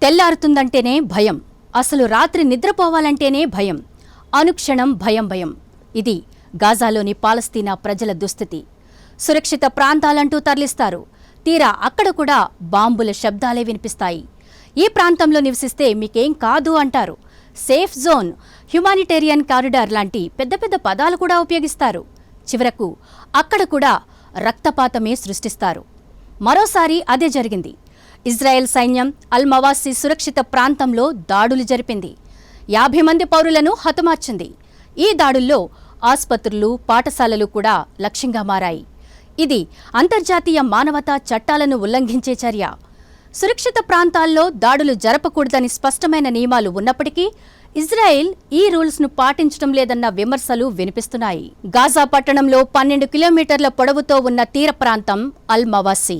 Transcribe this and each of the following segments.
తెల్లారుతుందంటేనే భయం. అసలు రాత్రి నిద్రపోవాలంటేనే భయం. అనుక్షణం భయం భయం. ఇది గాజాలోని పాలస్తీనా ప్రజల దుస్థితి. సురక్షిత ప్రాంతాలంటూ తరలిస్తారు. తీరా అక్కడ కూడా బాంబుల శబ్దాలే వినిపిస్తాయి. ఈ ప్రాంతంలో నివసిస్తే మీకేం కాదు అంటారు. సేఫ్ జోన్, హ్యుమానిటేరియన్ కారిడార్ లాంటి పెద్ద పెద్ద పదాలు కూడా ఉపయోగిస్తారు. చివరకు అక్కడ కూడా రక్తపాతమే సృష్టిస్తారు. మరోసారి అదే జరిగింది. ఇజ్రాయెల్ సైన్యం అల్ మవాసి సురక్షిత ప్రాంతంలో దాడులు జరిపింది. 50 మంది పౌరులను హతమార్చింది. ఈ దాడుల్లో ఆస్పత్రులు, పాఠశాలలు కూడా లక్ష్యంగా మారాయి. ఇది అంతర్జాతీయ మానవతా చట్టాలను ఉల్లంఘించే చర్య. సురక్షిత ప్రాంతాల్లో దాడులు జరపకూడదని స్పష్టమైన నియమాలు ఉన్నప్పటికీ ఇజ్రాయెల్ ఈ రూల్స్ను పాటించడం లేదన్న విమర్శలు వినిపిస్తున్నాయి. గాజా పట్టణంలో 12 కిలోమీటర్ల పొడవుతో ఉన్న తీర ప్రాంతం అల్ మవాసి.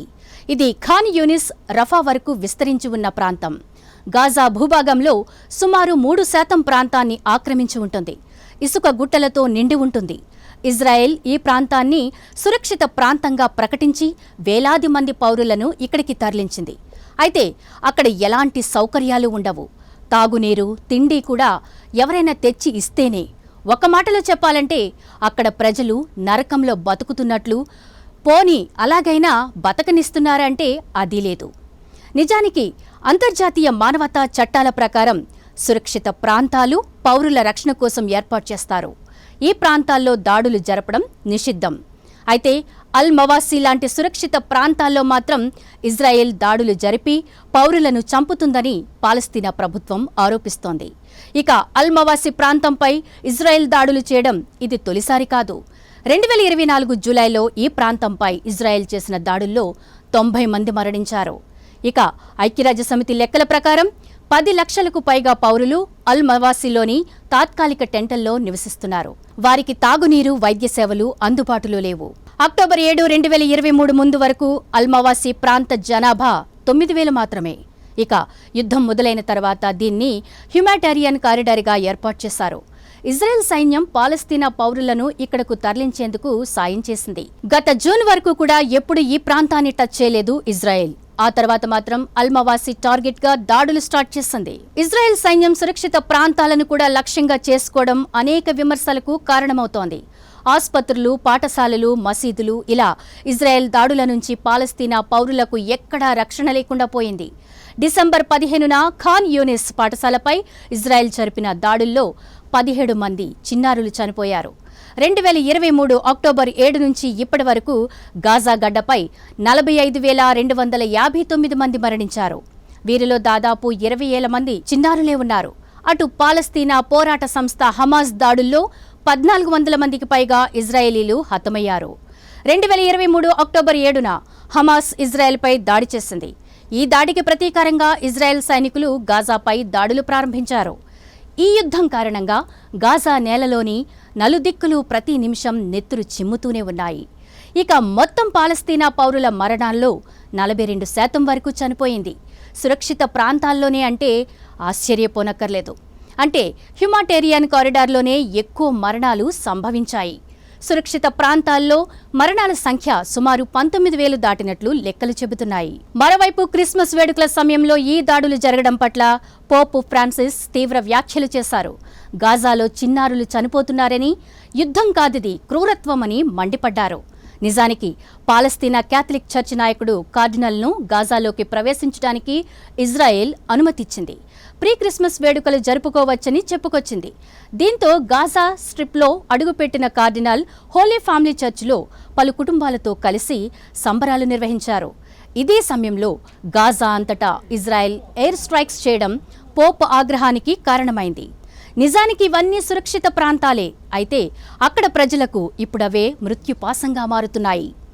ఇది ఖాన్ యూనిస్, రఫా వరకు విస్తరించి ఉన్న ప్రాంతం. గాజా భూభాగంలో సుమారు 3% ప్రాంతాన్ని ఆక్రమించి ఉంటుంది. ఇసుక గుట్టలతో నిండి ఉంటుంది. ఇజ్రాయెల్ ఈ ప్రాంతాన్ని సురక్షిత ప్రాంతంగా ప్రకటించి వేలాది మంది పౌరులను ఇక్కడికి తరలించింది. అయితే అక్కడ ఎలాంటి సౌకర్యాలు ఉండవు. తాగునీరు, తిండి కూడా ఎవరైనా తెచ్చి ఇస్తేనే. ఒక మాటలో చెప్పాలంటే అక్కడ ప్రజలు నరకంలో బతుకుతున్నట్లు. పోనీ అలాగైనా బతకనిస్తున్నారంటే అది లేదు. నిజానికి అంతర్జాతీయ మానవతా చట్టాల ప్రకారం సురక్షిత ప్రాంతాలు పౌరుల రక్షణ కోసం ఏర్పాటు చేస్తారు. ఈ ప్రాంతాల్లో దాడులు జరపడం నిషిద్ధం. అయితే అల్ మవాసి లాంటి సురక్షిత ప్రాంతాల్లో మాత్రం ఇజ్రాయెల్ దాడులు జరిపి పౌరులను చంపుతుందని పాలస్తీనా ప్రభుత్వం ఆరోపిస్తోంది. ఇక అల్ మవాసి ప్రాంతంపై ఇజ్రాయెల్ దాడులు చేయడం ఇది తొలిసారి కాదు. 2024 జూలైలో ఈ ప్రాంతంపై ఇజ్రాయెల్ చేసిన దాడుల్లో 90 మంది మరణించారు. ఇక ఐక్యరాజ్యసమితి లెక్కల ప్రకారం 10 లక్షలకు పైగా పౌరులు అల్ మవాసిలోని తాత్కాలిక టెంటల్లో నివసిస్తున్నారు. వారికి తాగునీరు, వైద్య సేవలు అందుబాటులో లేవు. అక్టోబర్ 7, 2023 ముందు వరకు అల్ మవాసి ప్రాంత జనాభా 9,000 మాత్రమే. ఇక యుద్ధం మొదలైన తర్వాత దీన్ని హ్యుమానిటేరియన్ కారిడార్గా ఏర్పాటు చేశారు. ఇజ్రాయెల్ సైన్యం పాలస్తీనా పౌరులను ఇక్కడకు తరలించేందుకు సాయం చేసింది. గత జూన్ వరకు కూడా ఎప్పుడు ఈ ప్రాంతాన్ని టచ్ చేయలేదు ఇజ్రాయెల్. ఆ తర్వాత మాత్రం అల్ మవాసి టార్గెట్ గా దాడులు స్టార్ట్ చేసింది. ఇజ్రాయెల్ సైన్యం సురక్షిత ప్రాంతాలను కూడా లక్ష్యంగా చేసుకోవడం అనేక విమర్శలకు కారణమవుతోంది. ఆస్పత్రులు, పాఠశాలలు, మసీదులు ఇలా ఇజ్రాయెల్ దాడుల నుంచి పాలస్తీనా పౌరులకు ఎక్కడా రక్షణ లేకుండా పోయింది. డిసెంబర్ 15న ఖాన్ యూనిస్ పాఠశాలపై ఇజ్రాయెల్ జరిపిన దాడుల్లో 17 మంది చిన్నారులు చనిపోయారు. 2023 అక్టోబర్ 7 నుంచి ఇప్పటి వరకు గాజా గడ్డపై 45,259 మంది మరణించారు. వీరిలో దాదాపు 20,000 మంది చిన్నారులే ఉన్నారు. అటు పాలస్తీనా పోరాట సంస్థ హమాస్ దాడుల్లో 1,400 మందికి పైగా ఇజ్రాయేలీలు హతమయ్యారు. 2023 అక్టోబర్ 7న హమాస్ ఇజ్రాయెల్పై దాడి చేసింది. ఈ దాడికి ప్రతీకారంగా ఇజ్రాయెల్ సైనికులు గాజాపై దాడులు ప్రారంభించారు. ఈ యుద్ధం కారణంగా గాజా నేలలోని నలుదిక్కులు ప్రతి నిమిషం నెత్తురు చిమ్ముతూనే ఉన్నాయి. ఇక మొత్తం పాలస్తీనా పౌరుల మరణాల్లో 42% వరకు చనిపోయింది. సురక్షిత ప్రాంతాల్లోనే అంటే ఆశ్చర్యపోనక్కర్లేదు. అంటే హ్యుమానిటేరియన్ కారిడార్లోనే ఎక్కువ మరణాలు సంభవించాయి. సురక్షిత ప్రాంతాల్లో మరణాల సంఖ్య సుమారు 19,000 దాటినట్లు లెక్కలు చెబుతున్నాయి. మరోవైపు క్రిస్మస్ వేడుకల సమయంలో ఈ దాడులు జరగడం పట్ల పోప్ ఫ్రాన్సిస్ తీవ్ర వ్యాఖ్యలు చేశారు. గాజాలో చిన్నారులు చనిపోతున్నారని, యుద్ధం కాదిది క్రూరత్వమని మండిపడ్డారు. నిజానికి పాలస్తీనా క్యాథలిక్ చర్చి నాయకుడు కార్డినల్ను గాజాలోకి ప్రవేశించడానికి ఇజ్రాయెల్ అనుమతిచ్చింది. ప్రీ క్రిస్మస్ వేడుకలు జరుపుకోవచ్చని చెప్పుకొచ్చింది. దీంతో గాజా స్ట్రిప్లో అడుగుపెట్టిన కార్డినల్ హోలీ ఫ్యామిలీ చర్చిలో పలు కుటుంబాలతో కలిసి సంబరాలు నిర్వహించారు. ఇదే సమయంలో గాజా అంతటా ఇజ్రాయెల్ ఎయిర్ స్ట్రైక్స్ చేయడం పోప్ ఆగ్రహానికి కారణమైంది. నిజానికి ఇవన్నీ సురక్షిత ప్రాంతాలే. అయితే అక్కడ ప్రజలకు ఇప్పుడవే మృత్యుపాశంగా మారుతున్నాయి.